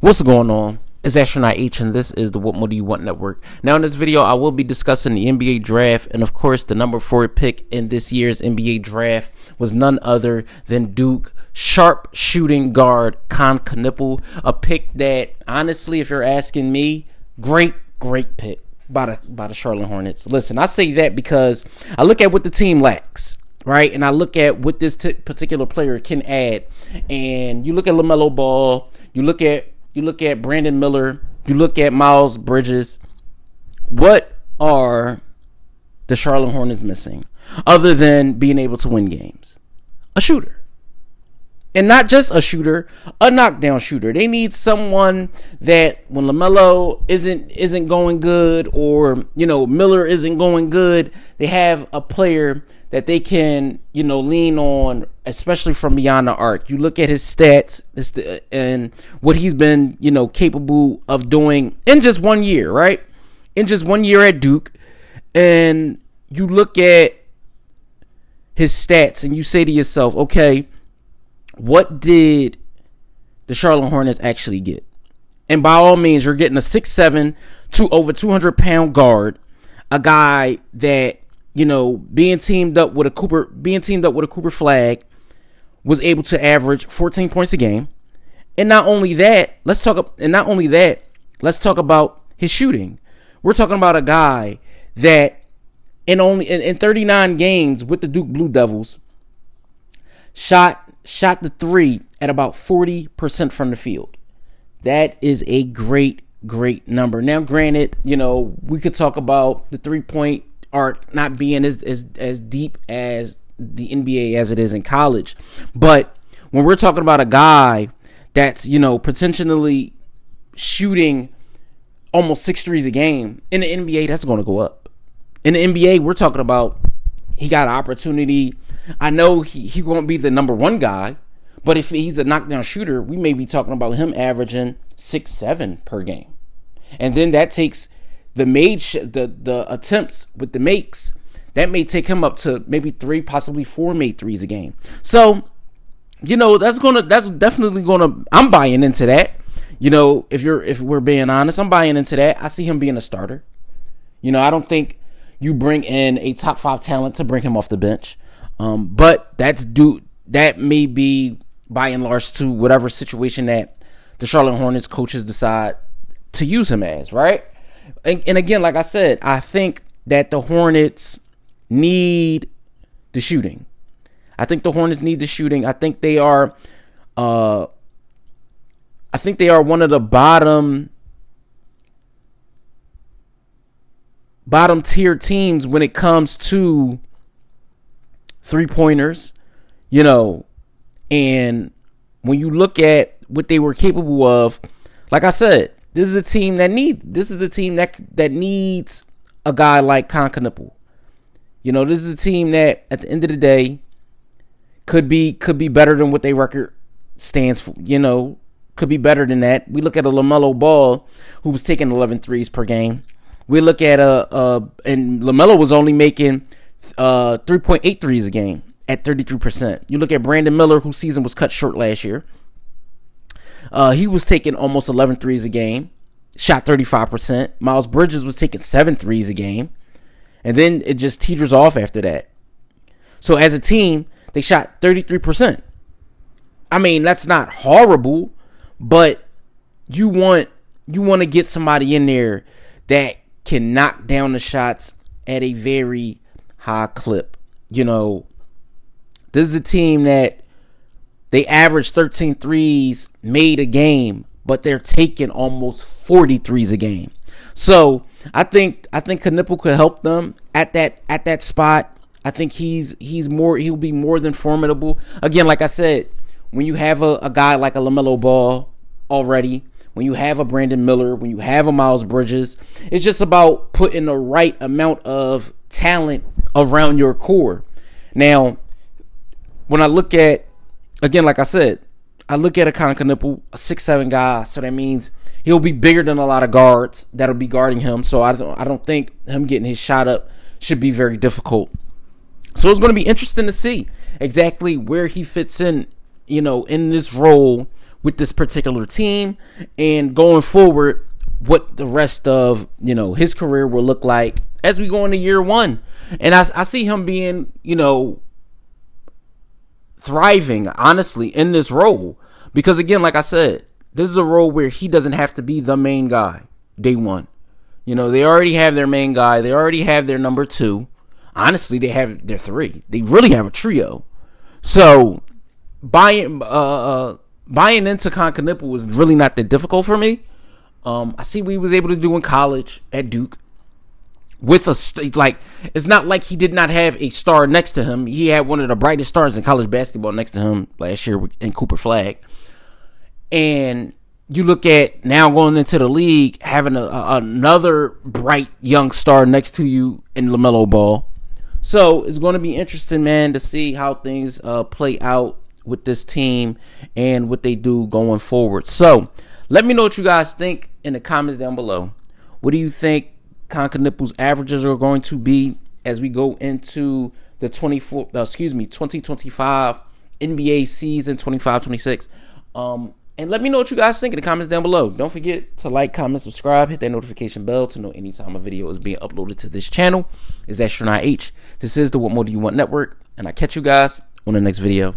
What's going on? It's Astronaut H, and this is the What More Do You Want Network. Now, in this video, I will be discussing the NBA draft, and of course, the number 4 pick in this year's NBA draft was none other than Duke sharp shooting guard knueppel, a pick that, honestly, if you're asking me, great pick by the Charlotte Hornets. Listen, I say that because I look at what the team lacks. Right, and I look at what this particular player can add, and you look at LaMelo Ball, you look at Brandon Miller, you look at Miles Bridges. What are the Charlotte Hornets missing other than being able to win games? A shooter. And not just a shooter, a knockdown shooter. They need someone that when LaMelo isn't going good, or Miller isn't going good, they have a player that they can lean on, especially from beyond the arc. You look at his stats and what he's been capable of doing in just 1 year, right? In just 1 year at Duke, and you look at his stats and you say to yourself, okay, what did the Charlotte Hornets actually get? And by all means, you're getting a 6'7", over 200-pound guard, a guy that being teamed up with a Cooper Flag, was able to average 14 points a game. And not only that, let's talk about his shooting. We're talking about a guy that in 39 games with the Duke Blue Devils shot the three at about 40% from the field. That is a great number. Now, granted, we could talk about the 3-point arc not being as deep as the NBA as it is in college, but when we're talking about a guy that's potentially shooting almost 6 threes a game, in the NBA that's going to go up. In the NBA, we're talking about he got an opportunity. I know he won't be the number 1 guy, but if he's a knockdown shooter, we may be talking about him averaging 6-7 per game, and then that takes the attempts with the makes, that may take him up to maybe 3, possibly 4 made threes a game. So, that's definitely gonna. I'm buying into that. If we're being honest, I'm buying into that. I see him being a starter. I don't think you bring in a top 5 talent to bring him off the bench. But that may be by and large to whatever situation that the Charlotte Hornets coaches decide to use him as, right? And again, like I said, I think that the Hornets need the shooting. I think they are one of the bottom tier teams when it comes to 3-pointers, and when you look at what they were capable of, like I said, this is a team that needs a guy like knueppel. This is a team that at the end of the day could be better than what their record stands for. Could be better than that. We look at a LaMelo Ball who was taking 11 threes per game. We look at and LaMelo was only making 3.8 threes a game at 33%. You look at Brandon Miller, whose season was cut short last year. He was taking almost 11 threes a game, shot 35%. Miles Bridges was taking 7 threes a game, and then it just teeters off after that. So as a team, they shot 33%. I mean, that's not horrible, but you want to get somebody in there that can knock down the shots at a very high clip. This is a team that they average 13 threes made a game, but they're taking almost 40 threes a game. So I think knueppel could help them at that spot. I think he'll be more than formidable. Again, like I said, when you have a guy like a LaMelo Ball already, when you have a Brandon Miller, when you have a Miles Bridges, it's just about putting the right amount of talent around your core. Now, when I look at, again, like I said, I look at a knueppel, a 6'7" guy, so that means he'll be bigger than a lot of guards that'll be guarding him. So I don't think him getting his shot up should be very difficult. So it's going to be interesting to see exactly where he fits in, in this role with this particular team, and going forward, what the rest of, you know, his career will look like as we go into year one. And I see him being, you know, thriving, honestly, in this role. Because, again, like I said, this is a role where he doesn't have to be the main guy day one. You know, they already have their main guy. They already have their number two. Honestly, they have their three. They really have a trio. So, buying into knueppel was really not that difficult for me. I see what he was able to do in college at Duke. With it's not like he did not have a star next to him. He had one of the brightest stars in college basketball next to him last year in Cooper Flagg. And you look at now going into the league, having another bright young star next to you in LaMelo Ball. So it's going to be interesting, man, to see how things play out with this team and what they do going forward. So let me know what you guys think in the comments down below. What do you think knueppel's averages are going to be as we go into the 2025 NBA season 25-26? And let me know what you guys think in the comments down below. Don't forget to like, comment, subscribe, hit that notification bell to know anytime a video is being uploaded to this channel. It's Charlotte H. This is the What More Do You Want Network, and I'll catch you guys on the next video.